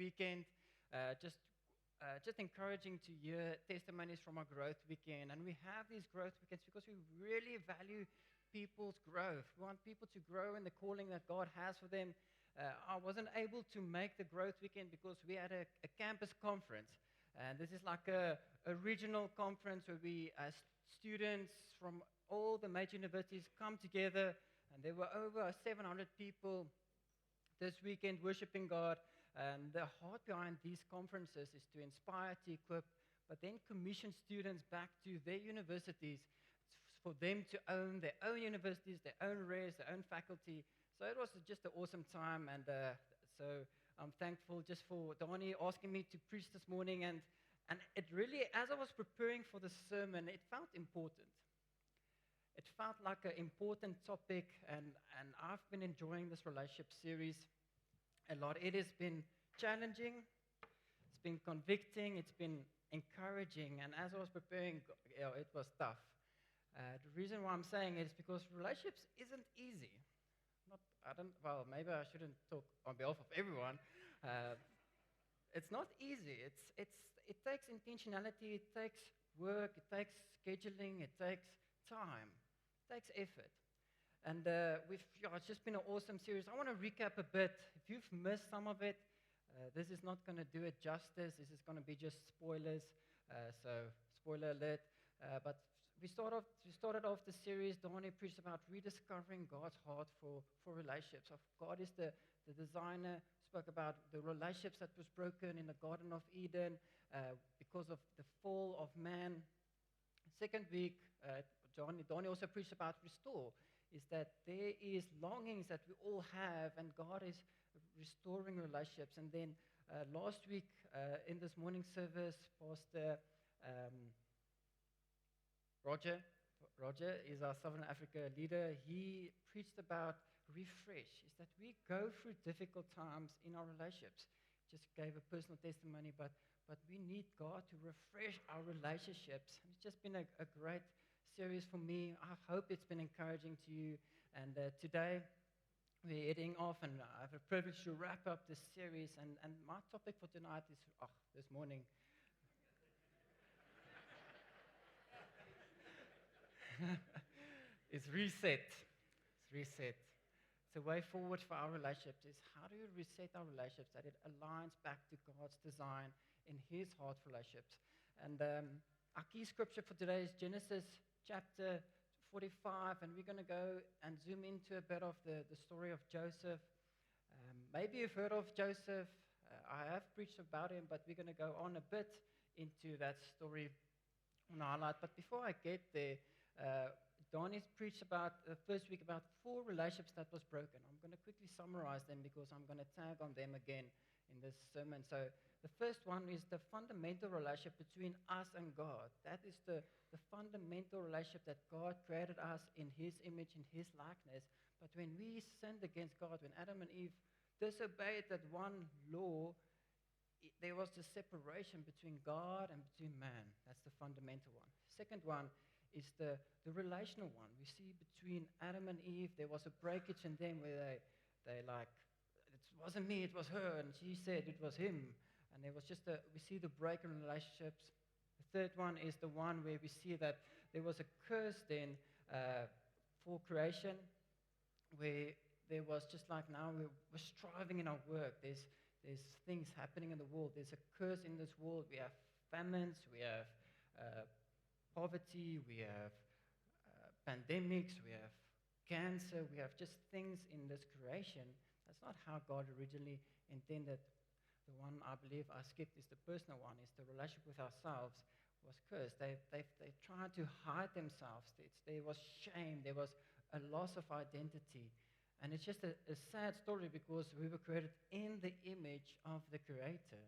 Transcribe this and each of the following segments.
weekend. Just encouraging to hear testimonies from our growth weekend. And we have these growth weekends because we really value people's growth. We want people to grow in the calling that God has for them. I wasn't able to make the growth weekend because we had a campus conference. And this is like a regional conference where students from all the major universities come together. And there were over 700 people this weekend worshiping God. And the heart behind these conferences is to inspire, to equip, but then commission students back to their universities for them to own their own universities, their own res, their own faculty. So it was just an awesome time. And so I'm thankful just for Donnie asking me to preach this morning. And it really, as I was preparing for the sermon, it felt important. It felt like an important topic, and I've been enjoying this relationship series a lot. It has been challenging, it's been convicting, it's been encouraging, and as I was preparing, it was tough. The reason why I'm saying it is because relationships isn't easy. Maybe I shouldn't talk on behalf of everyone. It's not easy. It takes intentionality, it takes work, it takes scheduling, it takes time. It takes effort. And it's just been an awesome series. I want to recap a bit. If you've missed some of it, this is not going to do it justice. This is going to be just spoilers. So, spoiler alert. But we started off the series. Donnie preached about rediscovering God's heart for relationships. God is the designer. Spoke about the relationships that was broken in the Garden of Eden because of the fall of man. Second week, Donnie also preached about restore, is that there is longings that we all have, and God is restoring relationships. And then last week, in this morning service, Pastor Roger is our Southern Africa leader. He preached about refresh, is that we go through difficult times in our relationships. Just gave a personal testimony, but we need God to refresh our relationships. And it's just been a great series for me. I hope it's been encouraging to you. And today we're heading off, and I have a privilege to wrap up this series. And my topic for tonight is, this morning, is reset. It's reset. It's a way forward for our relationships. Is how do you reset our relationships that it aligns back to God's design in His heart for relationships? And our key scripture for today is Genesis chapter 45, and we're going to go and zoom into a bit of the story of Joseph. Maybe you've heard of Joseph. I have preached about him, but we're going to go on a bit into that story on the highlight. But before I get there, Donnie's preached about the first week about 4 relationships that was broken. I'm going to quickly summarize them because I'm going to tag on them again in this sermon. So the first one is the fundamental relationship between us and God. That is the fundamental relationship that God created us in His image, in His likeness. But when we sinned against God, when Adam and Eve disobeyed that one law, there was this separation between God and between man. That's the fundamental one. Second one is the relational one. We see between Adam and Eve, there was a breakage in them where they like, it wasn't me, it was her, and she said it was him. And there was we see the break in relationships. The third one is the one where we see that there was a curse then for creation, where there was just like now we're striving in our work. There's things happening in the world. There's a curse in this world. We have famines, we have poverty, we have pandemics, we have cancer, we have just things in this creation. That's not how God originally intended. The one I believe I skipped is the personal one, is the relationship with ourselves was cursed. They tried to hide themselves. There was shame. There was a loss of identity. And it's just a sad story because we were created in the image of the Creator.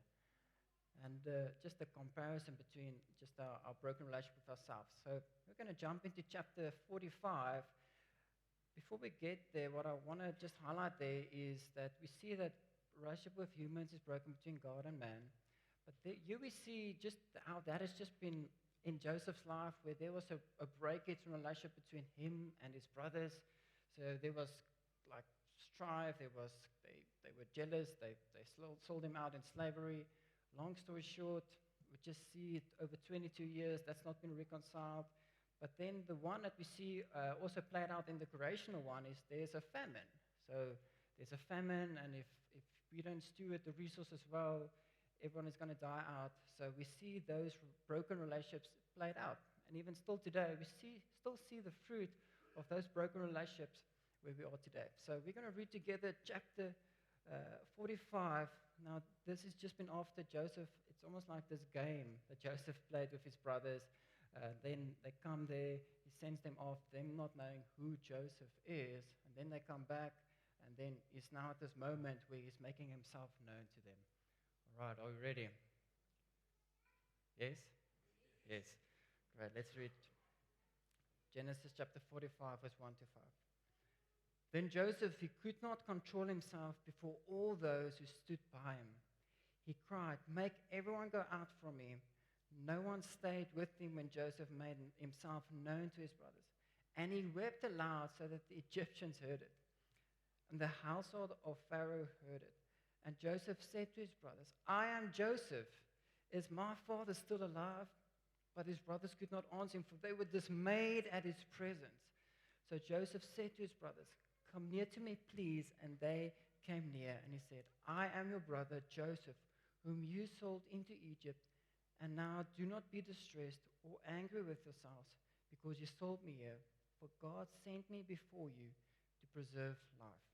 And just the comparison between just our broken relationship with ourselves. So we're going to jump into chapter 45. Before we get there, what I want to just highlight there is that we see that relationship with humans is broken between God and man. But here we see just how that has just been in Joseph's life, where there was a breakage in relationship between him and his brothers. So there was like strife, they they were jealous. They sold him out in slavery. Long story short, we just see it over 22 years. That's not been reconciled. But then the one that we see also played out in the creational one is there's a famine. So there's a famine, and if we don't steward the resources well, everyone is going to die out. So we see those broken relationships played out. And even still today, we still see the fruit of those broken relationships where we are today. So we're going to read together chapter 45. Now, this has just been after Joseph. It's almost like this game that Joseph played with his brothers. Then they come there. He sends them off, them not knowing who Joseph is. And then they come back. And then he's now at this moment where he's making himself known to them. All right, are we ready? Yes? Yes. Great, let's read Genesis chapter 45, verse 1 to 5. Then Joseph, he could not control himself before all those who stood by him. He cried, "Make everyone go out from me." No one stayed with him when Joseph made himself known to his brothers. And he wept aloud so that the Egyptians heard it. And the household of Pharaoh heard it. And Joseph said to his brothers, "I am Joseph. Is my father still alive?" But his brothers could not answer him, for they were dismayed at his presence. So Joseph said to his brothers, "Come near to me, please." And they came near. And he said, "I am your brother Joseph, whom you sold into Egypt. And now do not be distressed or angry with yourselves, because you sold me here. For God sent me before you to preserve life."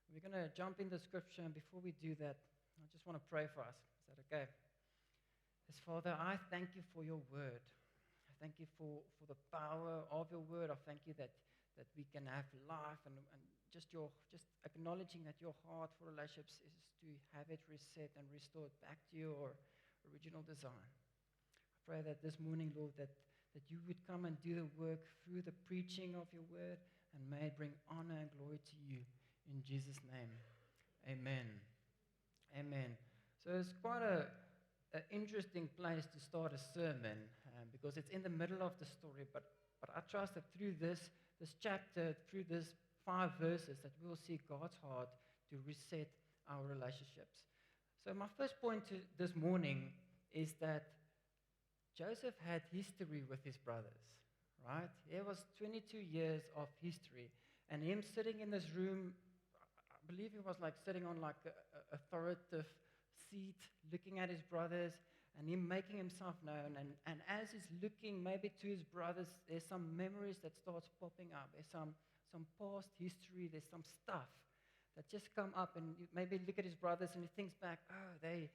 We're going to jump in the scripture, and before we do that, I just want to pray for us. Is that okay? Yes, Father, I thank you for your word. I thank you for the power of your word. I thank you that we can have life and just acknowledging that your heart for relationships is to have it reset and restored back to your original design. I pray that this morning, Lord, that you would come and do the work through the preaching of your word, and may it bring honor and glory to you. In Jesus' name, amen. Amen. So it's quite an interesting place to start a sermon because it's in the middle of the story. But I trust that through this chapter, through these 5 verses, that we'll see God's heart to reset our relationships. So my first point this morning is that Joseph had history with his brothers, right? There was 22 years of history. And him sitting in this room, I believe he was like sitting on like a authoritative seat, looking at his brothers, and him making himself known. And as he's looking maybe to his brothers, there's some memories that starts popping up. There's some past history. There's some stuff that just come up. And you maybe look at his brothers and he thinks back, oh, they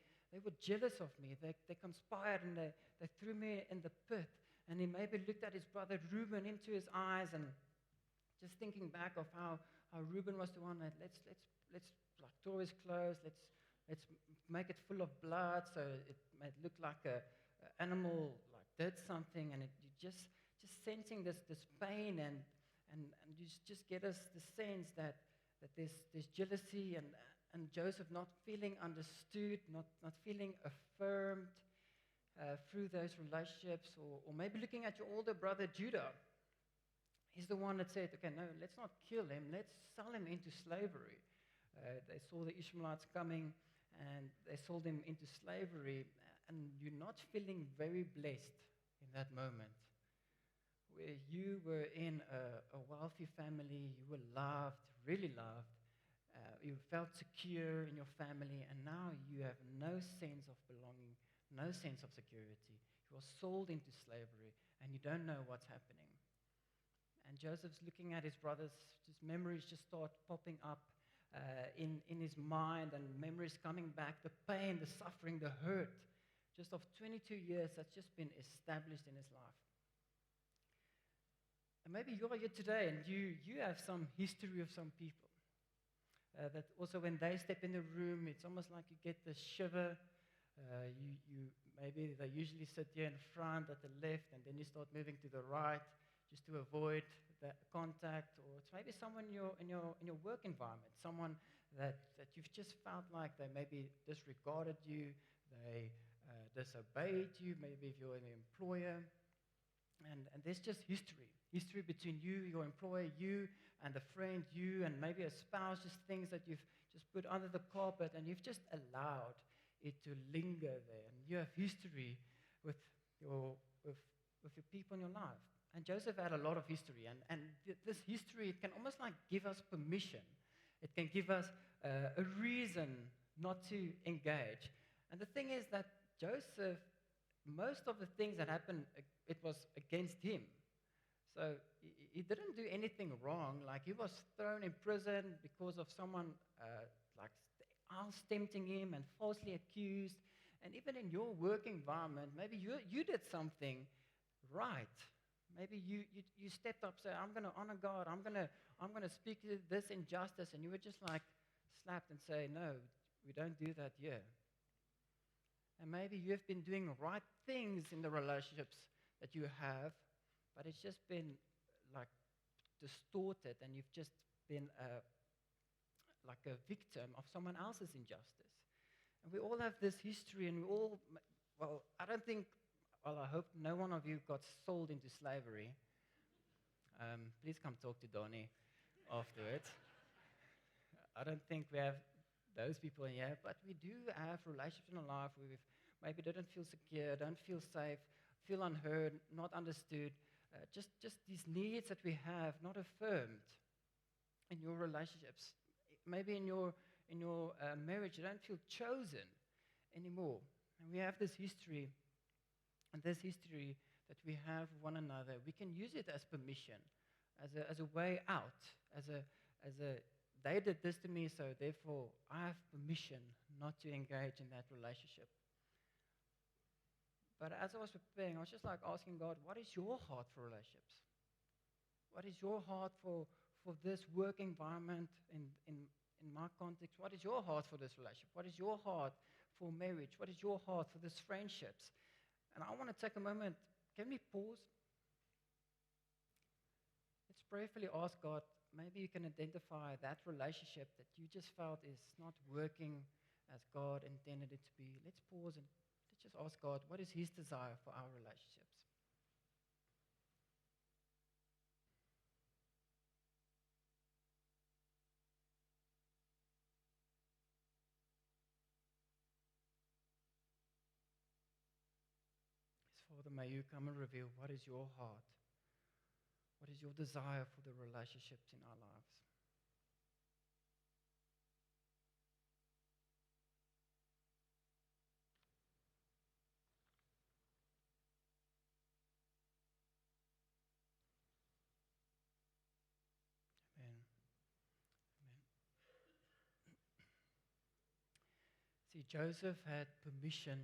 were jealous of me. They conspired and they threw me in the pit. And he maybe looked at his brother Reuben into his eyes, and just thinking back of how Reuben was the one that let's like tore his clothes, let's make it full of blood so it might look like a animal like did something, and you just sensing this pain and you just get us the sense that there's jealousy and Joseph not feeling understood, not feeling affirmed through those relationships, or maybe looking at your older brother Judah. He's the one that said, okay, no, let's not kill him. Let's sell him into slavery. They saw the Ishmaelites coming, and they sold him into slavery. And you're not feeling very blessed in that moment. Where you were in a wealthy family, you were loved, really loved. You felt secure in your family, and now you have no sense of belonging, no sense of security. You are sold into slavery, and you don't know what's happening. And Joseph's looking at his brothers, his memories just start popping up in his mind, and memories coming back, the pain, the suffering, the hurt, just of 22 years that's just been established in his life. And maybe you are here today and you have some history of some people. That also when they step in the room, it's almost like you get the shiver. Maybe they usually sit here in front at the left, and then you start moving to the right, just to avoid that contact. Or it's maybe someone in your work environment, someone that you've just felt like they maybe disregarded you, they disobeyed you, maybe if you're an employer. And there's just history between you, your employer, you, and a friend, you, and maybe a spouse, just things that you've just put under the carpet, and you've just allowed it to linger there. And you have history with your, with, with your people in your life. And Joseph had a lot of history, and this history, it can almost like give us permission. It can give us a reason not to engage. And the thing is that Joseph, most of the things that happened, it was against him. So he didn't do anything wrong. Like, he was thrown in prison because of someone like else tempting him and falsely accused. And even in your work environment, maybe you did something right. Maybe you stepped up, say, I'm going to honor God. I'm going to speak to this injustice. And you were just like slapped and say, no, we don't do that here. And maybe you've been doing right things in the relationships that you have, but it's just been like distorted, and you've just been like a victim of someone else's injustice. And we all have this history, and we all, well, I hope no one of you got sold into slavery. Please come talk to Donnie afterwards. I don't think we have those people in here, but we do have relationships in our life where we've maybe didn't feel secure, don't feel safe, feel unheard, not understood. Just these needs that we have not affirmed in your relationships. Maybe in your marriage, you don't feel chosen anymore. And we have this history, and this history that we have with one another, we can use it as permission, as a way out, as a they did this to me, so therefore I have permission not to engage in that relationship. But as I was preparing, I was just like asking God, what is your heart for relationships? What is your heart for this work environment in my context? What is your heart for this relationship? What is your heart for marriage? What is your heart for these friendships? And I want to take a moment. Can we pause? Let's prayerfully ask God, maybe you can identify that relationship that you just felt is not working as God intended it to be. Let's pause and let's just ask God, what is His desire for our relationships? Father, may you come and reveal what is your heart. What is your desire for the relationships in our lives? Amen. Amen. See, Joseph had permission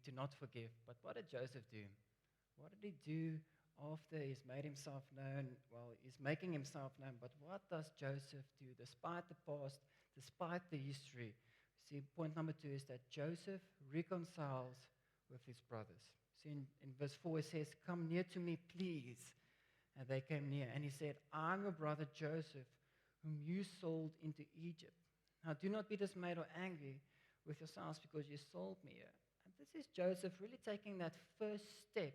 to not forgive. But what did Joseph do? What did he do after he's made himself known? Well, he's making himself known, but what does Joseph do despite the past, despite the history? See, point number 2 is that Joseph reconciles with his brothers. See, in verse 4 it says, "Come near to me, please." And they came near, and he said, "I'm your brother Joseph, whom you sold into Egypt. Now do not be dismayed or angry with yourselves because you sold me here." And this is Joseph really taking that first step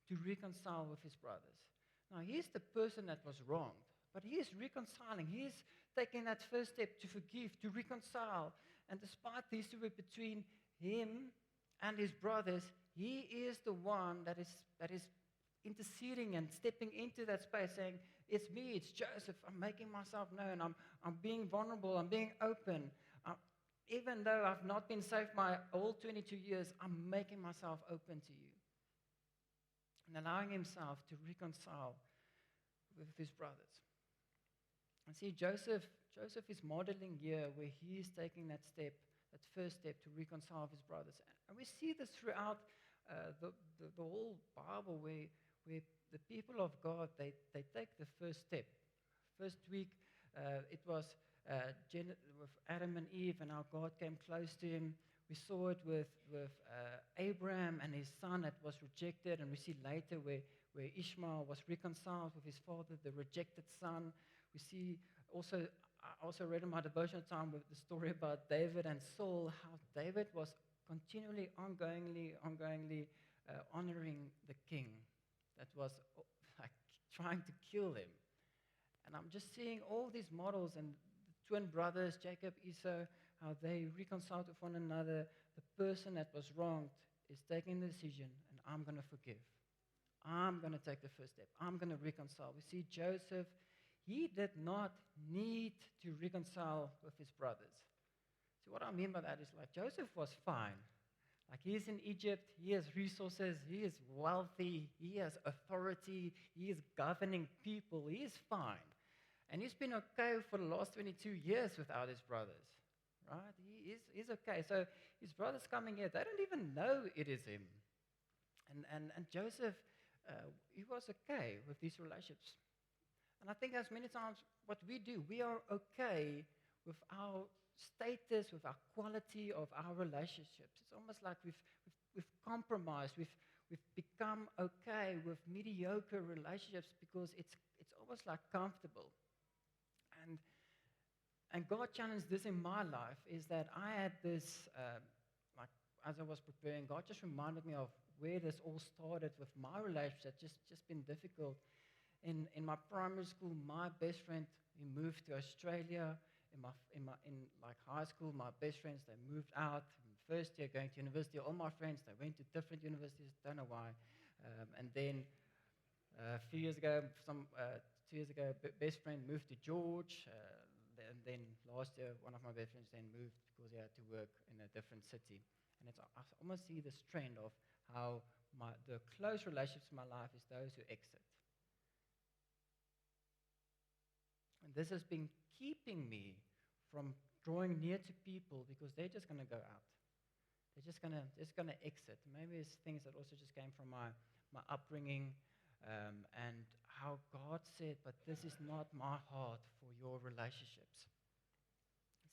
to reconcile with his brothers. Now, he's the person that was wronged, but he is reconciling. He is taking that first step to forgive, to reconcile. And despite the history between him and his brothers, he is the one that is interceding and stepping into that space, saying, "It's me, it's Joseph. I'm making myself known. I'm being vulnerable. I'm being open. Even though I've not been saved my whole 22 years, I'm making myself open to you." And allowing himself to reconcile with his brothers. And see, Joseph is modeling here where he is taking that step, that first step to reconcile with his brothers. And we see this throughout the whole Bible where the people of God, they take the first step. First week, it was with Adam and Eve, and how God came close to him. We saw it with Abraham and his son that was rejected, and we see later where Ishmael was reconciled with his father, the rejected son. We see also, I also read in my devotional time with the story about David and Saul, how David was continually, ongoingly honoring the king that was like trying to kill him. And I'm just seeing all these models and the twin brothers, Jacob, Esau, how they reconciled with one another. The person that was wronged is taking the decision, and I'm going to forgive. I'm going to take the first step. I'm going to reconcile. We see Joseph, he did not need to reconcile with his brothers. So what I mean by that is like Joseph was fine. Like he's in Egypt, he has resources, he is wealthy, he has authority, he is governing people, he is fine. And he's been okay for the last 22 years without his brothers, right? He's okay. So his brothers coming here, they don't even know it is him. And Joseph, he was okay with these relationships. And I think as many times what we do, we are okay with our status, with our quality of our relationships. It's almost like we've compromised, we've become okay with mediocre relationships because it's almost like comfortable. And God challenged this in my life is that I had this, like as I was preparing, God just reminded me of where this all started with my relationship, just been difficult. In my primary school, my best friend, he moved to Australia. In like high school, my best friends, they moved out. In first year, going to university, all my friends, they went to different universities, don't know why. And then a few years ago, 2 years ago, best friend moved to George. And then last year, one of my best friends then moved because he had to work in a different city. And I almost see this trend of how the close relationships in my life is those who exit. And this has been keeping me from drawing near to people because they're just going to go out. They're just going to exit. Maybe it's things that also just came from my upbringing and how God said, but this is not my heart for your relationships.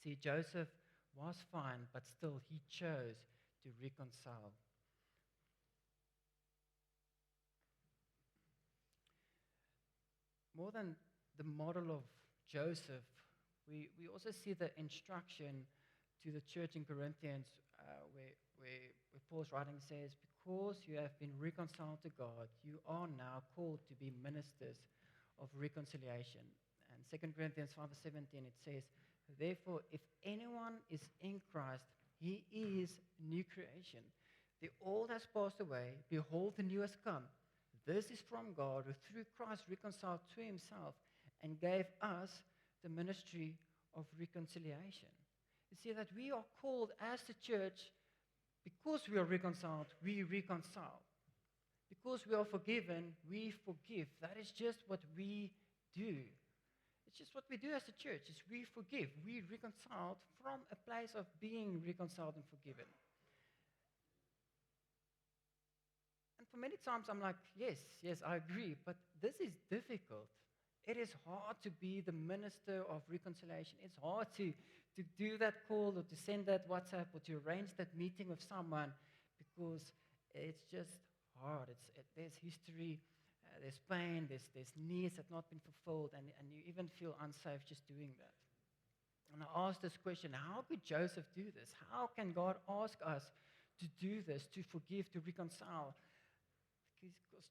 See, Joseph was fine, but still he chose to reconcile. More than the model of Joseph, we also see the instruction to the church in Corinthians where Paul's writing says, because you have been reconciled to God, you are now called to be ministers of reconciliation. And 2 Corinthians 5:17, it says, therefore, if anyone is in Christ, he is a new creation. The old has passed away. Behold, the new has come. This is from God, who through Christ reconciled to himself and gave us the ministry of reconciliation. You see that we are called as the church, because we are reconciled, we reconcile. Because we are forgiven, we forgive. That is just what we do. It's just what we do as a church, is we forgive. We reconciled from a place of being reconciled and forgiven. And for many times I'm like, yes, I agree, but this is difficult. It is hard to be the minister of reconciliation. It's hard to do that call or to send that WhatsApp or to arrange that meeting with someone because it's just hard. There's history, there's pain, there's needs that have not been fulfilled, and you even feel unsafe just doing that. And I asked this question, how could Joseph do this? How can God ask us to do this, to forgive, to reconcile? Because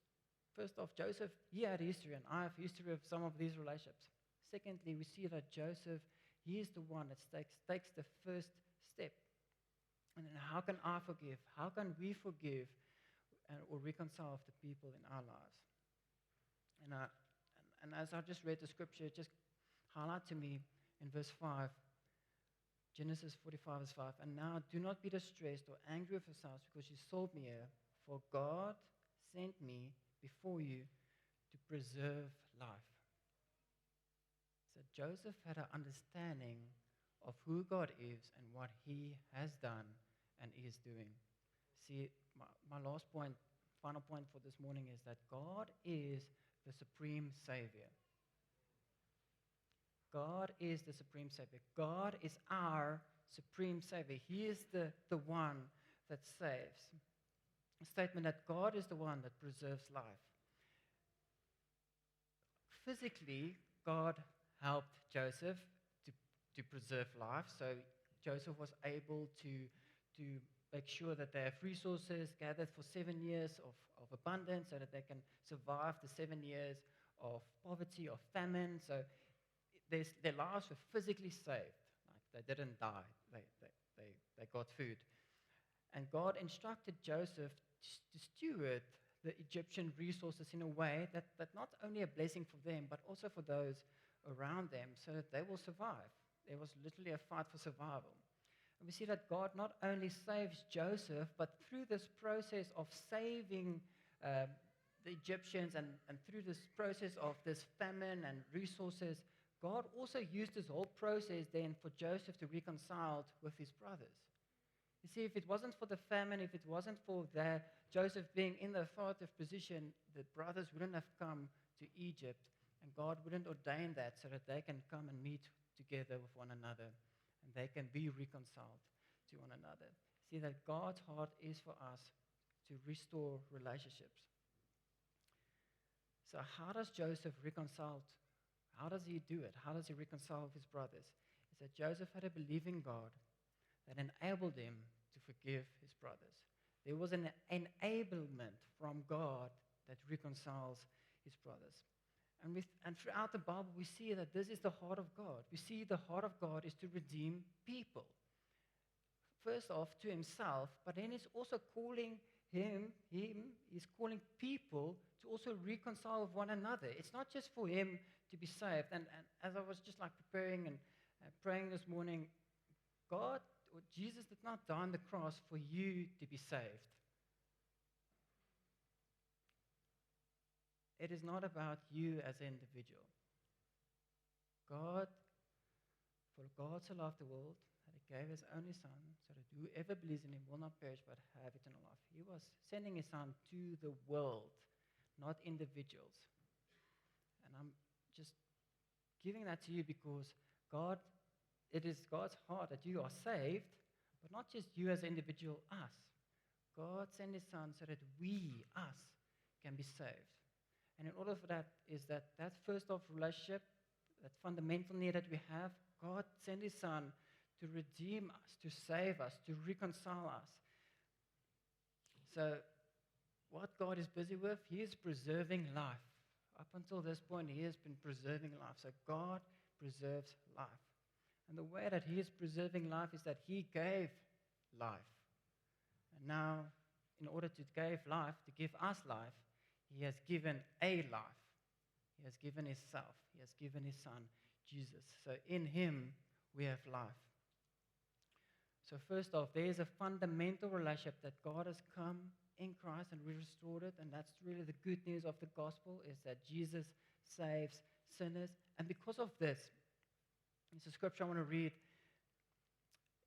first off, Joseph, he had history, and I have history of some of these relationships. Secondly, we see that Joseph, he is the one that takes the first step. And then how can I forgive? How can we forgive or reconcile with the people in our lives? And as I just read the scripture, it just highlighted to me in verse 5, Genesis 45, verse 5, and now do not be distressed or angry with yourselves because you sold me here, for God sent me before you to preserve life. So Joseph had an understanding of who God is and what he has done and is doing. See, my last point, final point for this morning is that God is the supreme Savior. God is the supreme Savior. God is our supreme Savior. He is the one that saves. A statement that God is the one that preserves life. Physically, God helped Joseph to preserve life. So Joseph was able to make sure that they have resources gathered for 7 years of abundance so that they can survive the 7 years of poverty or famine. So their lives were physically saved. Like they didn't die. They got food. And God instructed Joseph to steward the Egyptian resources in a way that not only a blessing for them, but also for those around them so that they will survive. There was literally a fight for survival. And we see that God not only saves Joseph, but through this process of saving the Egyptians and through this process of this famine and resources, God also used this whole process then for Joseph to reconcile with his brothers. You see, if it wasn't for the famine, if it wasn't for Joseph being in the authoritative position, the brothers wouldn't have come to Egypt, and God wouldn't ordain that so that they can come and meet together with one another, and they can be reconciled to one another. See that God's heart is for us to restore relationships. So how does Joseph reconcile? How does he do it? How does he reconcile with his brothers? It's that Joseph had a believing God that enabled him to forgive his brothers. There was an enablement from God that reconciles his brothers. And throughout the Bible, we see that this is the heart of God. We see the heart of God is to redeem people. First off, to himself, but then he's also calling he's calling people to also reconcile with one another. It's not just for him to be saved. And as I was just like preparing and praying this morning, Jesus did not die on the cross for you to be saved. It is not about you as an individual. For God so loved the world that he gave his only Son, so that whoever believes in him will not perish but have eternal life. He was sending his Son to the world, not individuals. And I'm just giving that to you because it is God's heart that you are saved, but not just you as an individual, us. God sent his Son so that us, can be saved. And in order for that first off relationship, that fundamental need that we have, God sent his Son to redeem us, to save us, to reconcile us. So what God is busy with, he is preserving life. Up until this point, he has been preserving life. So God preserves life. And the way that he is preserving life is that he gave life. And now, in order to give us life, he has given a life. He has given himself. He has given his Son, Jesus. So in him, we have life. So first off, there is a fundamental relationship that God has come in Christ and we restored it. And that's really the good news of the gospel, is that Jesus saves sinners. And because of this, it's a scripture I want to read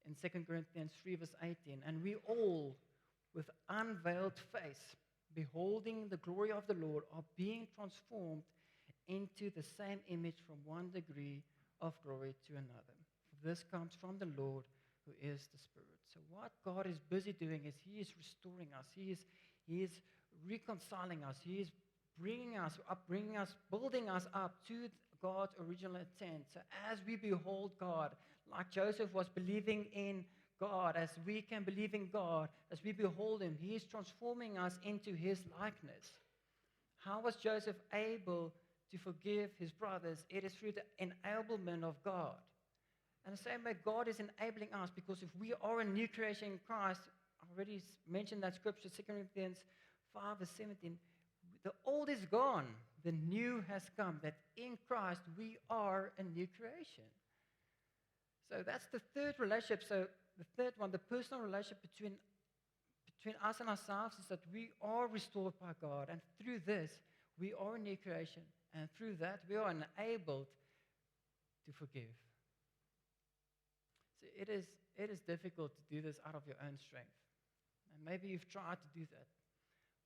in 2 Corinthians 3 verse 18. And we all, with unveiled face, beholding the glory of the Lord, are being transformed into the same image from one degree of glory to another. For this comes from the Lord, who is the Spirit. So what God is busy doing is he is restoring us. He is reconciling us. He is bringing us up, building us up to God's original intent. So as we behold God, like Joseph was believing in God, as we can believe in God, as we behold him, he is transforming us into his likeness. How was Joseph able to forgive his brothers? It is through the enablement of God. And the same way God is enabling us, because if we are a new creation in Christ, I already mentioned that scripture, 2 Corinthians 5 verse 17, the old is gone, the new has come, that in Christ we are a new creation. So that's the third relationship. So the third one, the personal relationship between us and ourselves, is that we are restored by God. And through this, we are a new creation. And through that, we are enabled to forgive. So it is difficult to do this out of your own strength. And maybe you've tried to do that.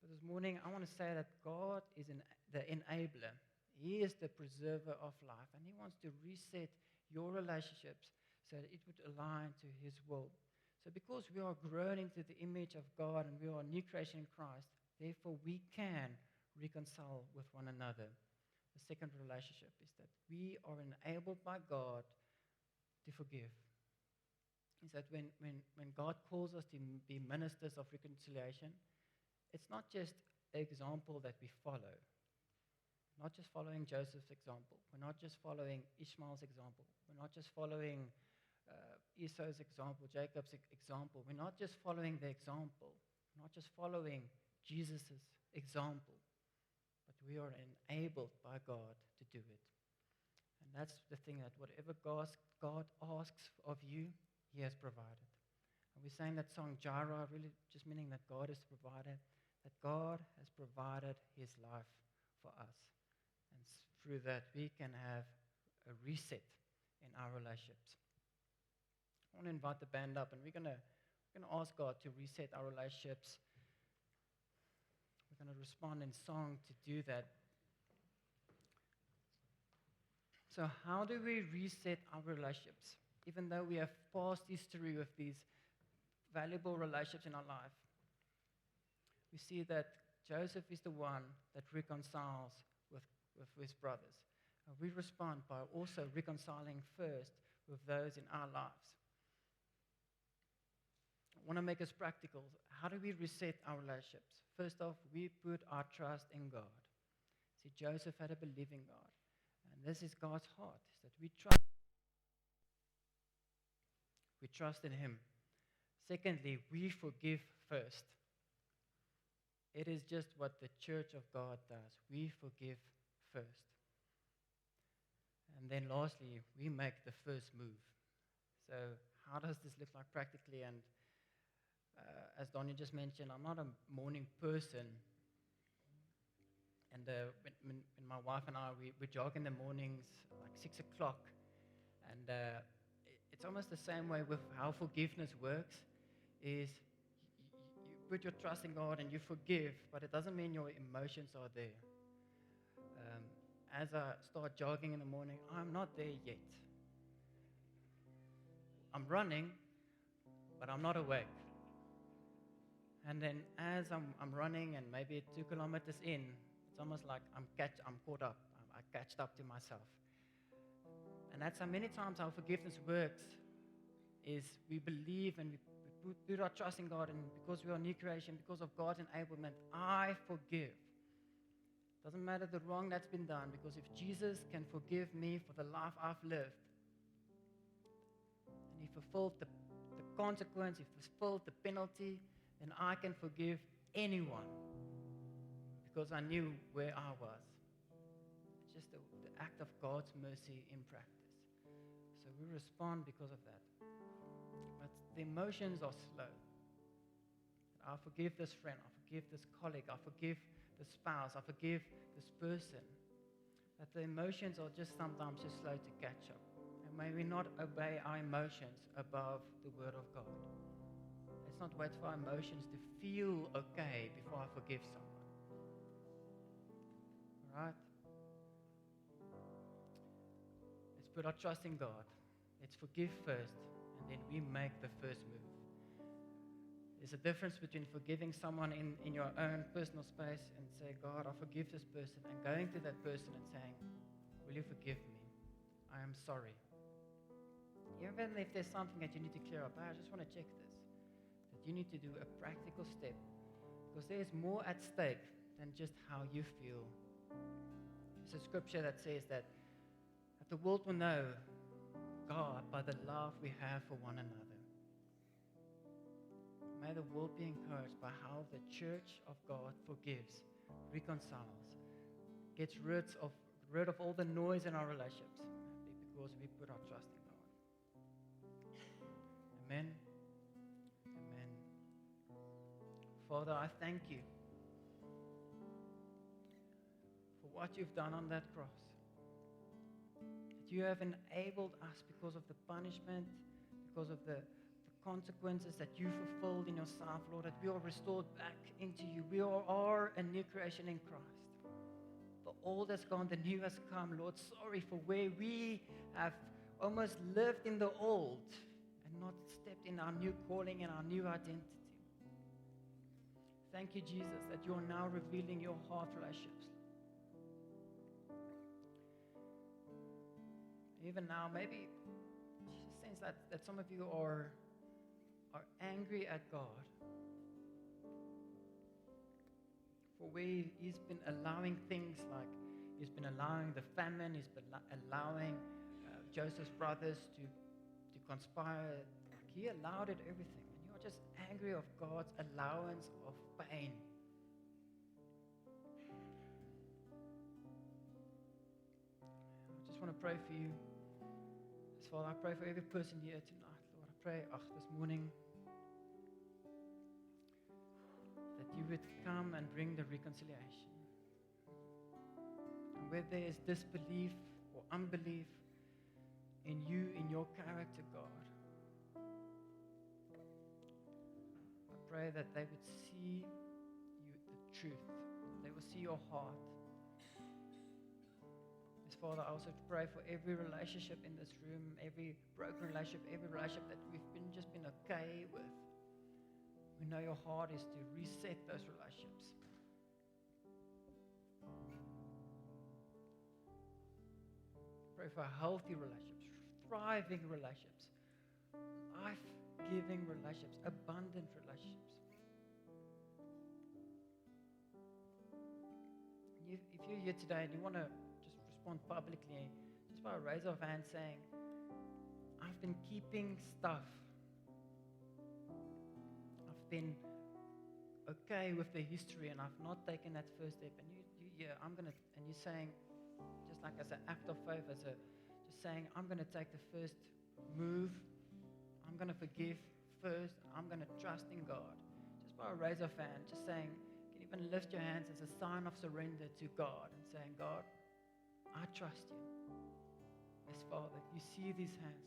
But this morning, I want to say that God is the enabler. He is the preserver of life. And he wants to reset your relationships so that it would align to his will. So because we are grown into the image of God and we are a new creation in Christ, therefore we can reconcile with one another. The second relationship is that we are enabled by God to forgive. is that when God calls us to be ministers of reconciliation, it's not just an example that we follow. We're not just following Joseph's example. We're not just following Ishmael's example. We're not just following Esau's example, Jacob's example. We're not just following the example. We're not just following Jesus' example. But we are enabled by God to do it. And that's the thing, that whatever God asks of you, He has provided. And we sang that song, Jireh, really just meaning that God is the provider, that God has provided His life for us. And through that, we can have a reset in our relationships. I want to invite the band up, and we're going to ask God to reset our relationships. We're going to respond in song to do that. So how do we reset our relationships? Even though we have past history with these valuable relationships in our life, we see that Joseph is the one that reconciles with his brothers. And we respond by also reconciling first with those in our lives. I want to make us practical. How do we reset our relationships? First off, we put our trust in God. See, Joseph had a believing God. And this is God's heart, is that we trust in Him. Secondly, we forgive first. It is just what the church of God does. We forgive first. And then lastly, we make the first move. So how does this look like practically? And as Donnie just mentioned, I'm not a morning person. And when my wife and I, we jog in the mornings, like 6 o'clock. And it's almost the same way with how forgiveness works, is you put your trust in God and you forgive, but it doesn't mean your emotions are there. As I start jogging in the morning, I'm not there yet. I'm running, but I'm not awake. And then as I'm running, and maybe 2 kilometers in, it's almost like I'm caught up. I catched up to myself. And that's how many times our forgiveness works, is we believe and we put our trust in God, and because we are new creation, because of God's enablement, I forgive. Doesn't matter the wrong that's been done, because if Jesus can forgive me for the life I've lived, and He fulfilled the consequence, He fulfilled the penalty, then I can forgive anyone, because I knew where I was. It's just the act of God's mercy in practice. So we respond because of that. But the emotions are slow. I forgive this friend, I forgive this colleague, I forgive the spouse, I forgive this person. That the emotions are just sometimes just slow to catch up. And may we not obey our emotions above the Word of God. Let's not wait for our emotions to feel okay before I forgive someone. All right? Let's put our trust in God. Let's forgive first, and then we make the first move. There's a difference between forgiving someone in your own personal space and say, God, I forgive this person, and going to that person and saying, will you forgive me? I am sorry. Even if there's something that you need to clear up, I just want to check this. That you need to do a practical step, because there's more at stake than just how you feel. There's a scripture that says that the world will know God by the love we have for one another. May the world be encouraged by how the church of God forgives, reconciles, gets rid of all the noise in our relationships, because we put our trust in God. Amen. Amen. Father, I thank you for what you've done on that cross. That you have enabled us because of the punishment, because of the consequences that you fulfilled in yourself, Lord, that we are restored back into you. We are a new creation in Christ. The old has gone, the new has come, Lord. Sorry for where we have almost lived in the old and not stepped in our new calling and our new identity. Thank you, Jesus, that you are now revealing your heart relationships. Even now, maybe sense that some of you are are angry at God for where He's been allowing things like He's been allowing the famine, He's been allowing Joseph's brothers to conspire. Like He allowed it everything. And you're just angry of God's allowance of pain. I just want to pray for you. Father, I pray for every person here tonight, Lord. I pray, this morning, that you would come and bring the reconciliation. And where there is disbelief or unbelief in you, in your character, God, I pray that they would see you, the truth. They will see your heart. Father, I also pray for every relationship in this room, every broken relationship, every relationship that we've just been okay with. We know your heart is to reset those relationships. Pray for healthy relationships, thriving relationships, life-giving relationships, abundant relationships. If you're here today and you want to publicly, just by a raise of hand, saying, I've been keeping stuff. I've been okay with the history and I've not taken that first step. And and you're saying, just like as an act of faith, just saying, I'm going to take the first move. I'm going to forgive first. I'm going to trust in God. Just by a raise of hand, just saying, you can even lift your hands as a sign of surrender to God and saying, God, I trust you. Yes, Father, you see these hands.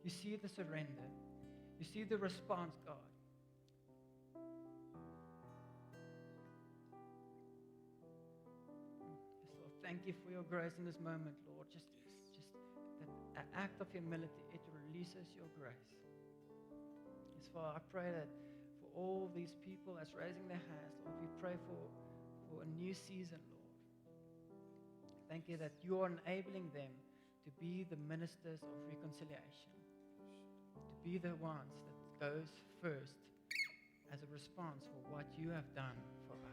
You see the surrender. You see the response, God. Yes, Lord, thank you for your grace in this moment, Lord. Just that act of humility, it releases your grace. Yes, Father, I pray that for all these people that's raising their hands, Lord, we pray for a new season, Lord. Thank you that you are enabling them to be the ministers of reconciliation, to be the ones that goes first as a response for what you have done for us.